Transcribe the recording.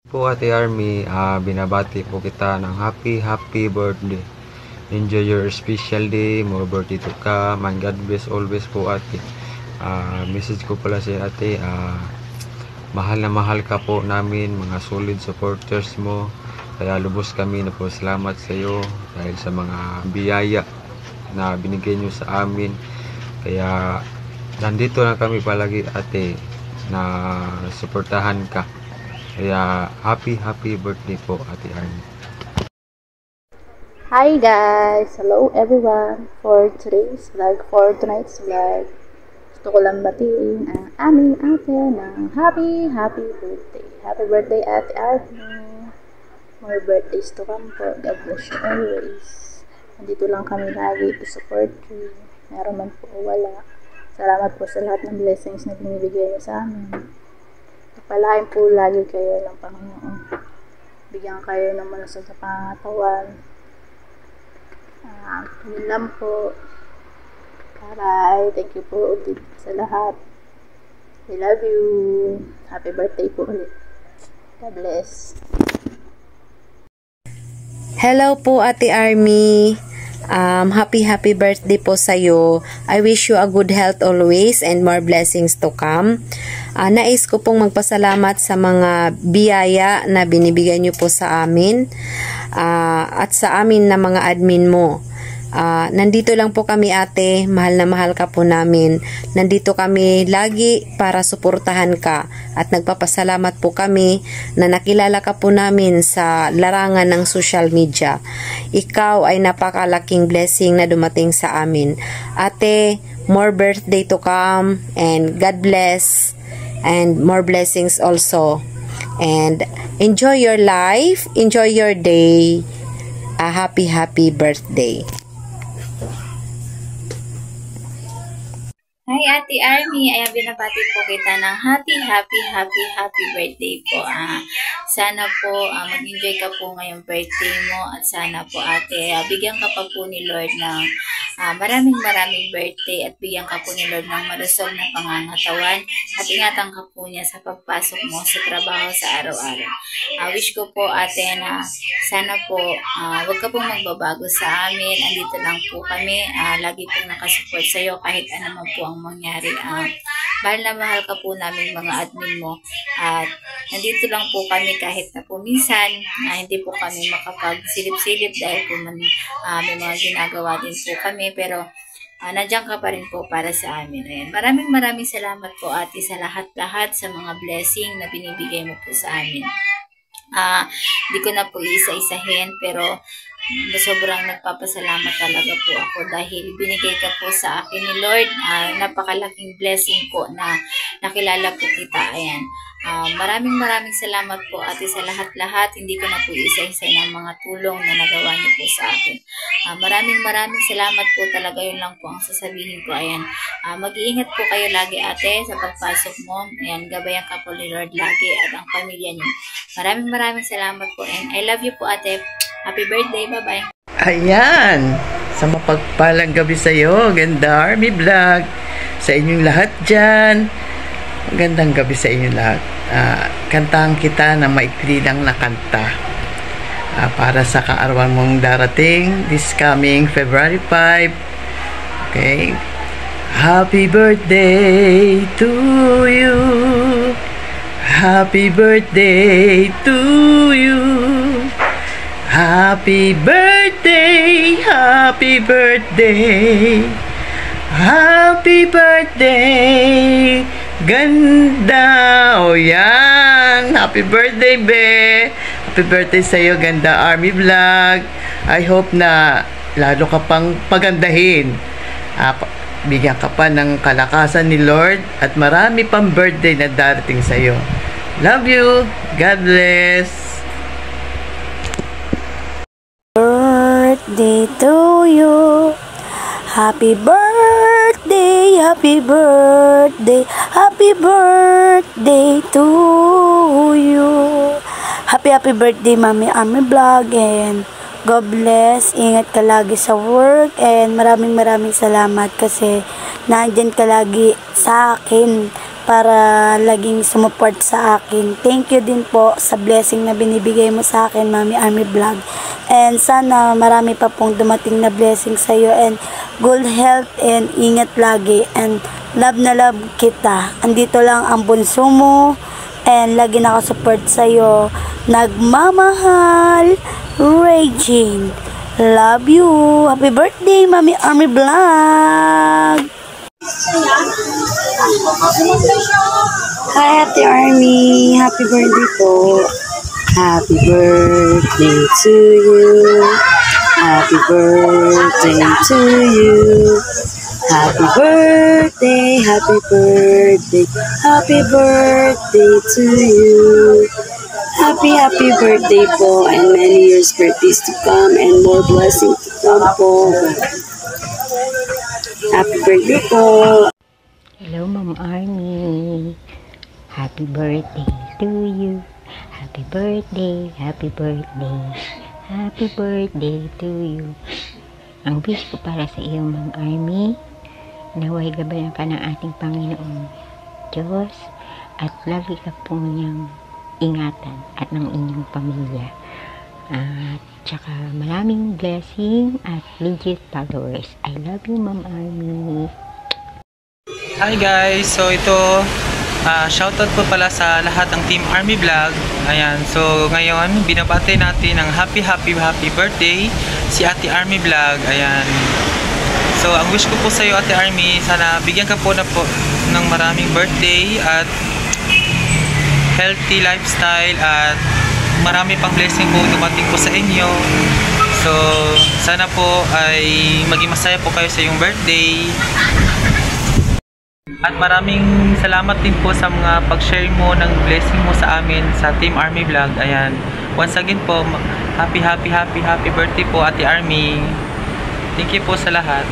Po Ate Army, binabati po kita ng happy birthday. Enjoy your special day, more birthday to come, and God bless always po ate. Message ko pala si ate, mahal na mahal ka po namin, mga solid supporters mo. Kaya lubos kami na po salamat sa iyo dahil sa mga biyaya na binigay nyo sa amin. Kaya nandito na kami palagi ate na suportahan ka. Kaya happy birthday po Ate Army. Hi guys! Hello everyone! For tonight's vlog, gusto ko lang batiin ang aming ate ng happy birthday. Happy birthday Ate Army! More birthdays to come po. God bless you always. Nandito lang kami lagi to support you. Meron man po o wala. Salamat po sa lahat ng blessings na binibigay niyo sa amin. Palain po lagi kayo ng Panginoon. Bigyan kayo ng malusog sa pangatawan. Yun lang po. Bye. Thank you po ulit sa lahat. I love you. Happy birthday po ulit. God bless. Hello po Ate Army. Happy birthday po sa'yo. I wish you a good health always and more blessings to come. Nais ko pong magpasalamat sa mga biyaya na binibigay nyo po sa amin at sa amin na mga admin mo. Nandito lang po kami ate, mahal na mahal ka po namin. Nandito kami lagi para suportahan ka at nagpapasalamat po kami na nakilala ka po namin sa larangan ng social media. Ikaw ay napakalaking blessing na dumating sa amin. Ate, more birthday to come and God bless and more blessings also. And enjoy your life, enjoy your day. A happy birthday. Hi Ate Army, ayan binabati po kita ng happy birthday po. Sana po mag-enjoy ka po ngayong birthday mo at sana po ate bigyan ka pa po ni Lord ng maraming birthday at bigyan ka po ni Lord ng malusog na pangangatawan at ingatan ka po niya sa pagpasok mo sa trabaho sa araw-araw. Wish ko po ate na sana po wag ka pong magbabago sa amin. Andito lang po kami, lagi pong nakasupport sa iyo kahit ano man po ang mangyari. Mahal na mahal ka po namin mga admin mo at nandito lang po kami kahit na po minsan hindi po kami makapagsilip-silip dahil po may mga ginagawa din po kami pero nandiyan ka pa rin po para sa amin. Ayan. Maraming salamat po ate sa lahat sa mga blessing na binibigay mo po sa amin. Di ko na po isa-isahin pero sobrang nagpapasalamat talaga po ako dahil binigay ka po sa akin ni Lord. Napakalaking blessing po na nakilala po kita. Ayan. Maraming salamat po ate sa lahat. Hindi ko na po isa-isa ng mga tulong na nagawa niyo po sa akin. Maraming salamat po talaga. Yun lang po ang sasabihin ko. Ayan. Mag-iingat po kayo lagi ate sa pagpasok mo. Ayan. Gabayan ka po ni Lord lagi at ang pamilya niyo. Maraming salamat po and I love you po ate. Happy birthday. Bye-bye. Ayan. Sa mapagpalang gabi sa iyo. Ganda Army Vlog. Sa inyong lahat dyan. Magandang gabi sa inyong lahat. Kantahan kita na maikli lang na kanta. Para sa kaarawan mong darating. This coming February 5. Okay. Happy birthday to you. Happy birthday to you. Happy birthday, happy birthday, happy birthday, ganda, o yan, happy birthday be, happy birthday sa'yo, Ganda Army Vlog. I hope na lalo ka pang pagandahin, bigyan ka pa ng kalakasan ni Lord at marami pang birthday na darating sa'yo. Love you, God bless. Birthday to you. Happy birthday, happy birthday, happy birthday to you. Happy birthday Mami Army Vlog and God bless. Ingat ka lagi sa work and maraming salamat kasi nandyan ka lagi sa akin para laging sumuport sa akin. Thank you din po sa blessing na binibigay mo sa akin, Mami Army Vlog. And sana marami pa pong dumating na blessing sa iyo, and good health and ingat lagi, and love na love kita. Andito lang ang bunso mo and lagi nakasupport sa iyo. Nagmamahal, Regine. Love you. Happy birthday, Mami Army Vlog. Hi, Ate Army. Happy birthday po. Happy birthday to you. Happy birthday to you. Happy birthday, happy birthday, happy birthday to you. Happy birthday po, and many years birthdays to come and more blessings to come po. Happy birthday po. Hello, Ma'am Army. Happy birthday to you. Happy birthday, happy birthday, happy birthday to you. Ang wish ko para sa iyo, Ma'am Army, naway gabayan ka ng ating Panginoon Diyos at lagi ka pong niyang ingatan at ng inyong pamilya. At saka maraming blessing at legit followers. I love you, Ma'am Army. Hi guys! So ito, shoutout po pala sa lahat ng Team Army Vlog. Ayan, so ngayon binabati natin ng happy birthday si Ate Army Vlog. Ayan. So ang wish ko po sa iyo, Ate Army, sana bigyan ka po ng maraming birthday at healthy lifestyle at marami pang blessing po dumating po sa inyo. So sana po ay maging masaya po kayo sa iyong birthday. At maraming salamat din po sa mga pag-share mo ng blessing mo sa amin sa Team Army Vlog. Ayan. Once again po, happy birthday po, Ate Army. Thank you po sa lahat.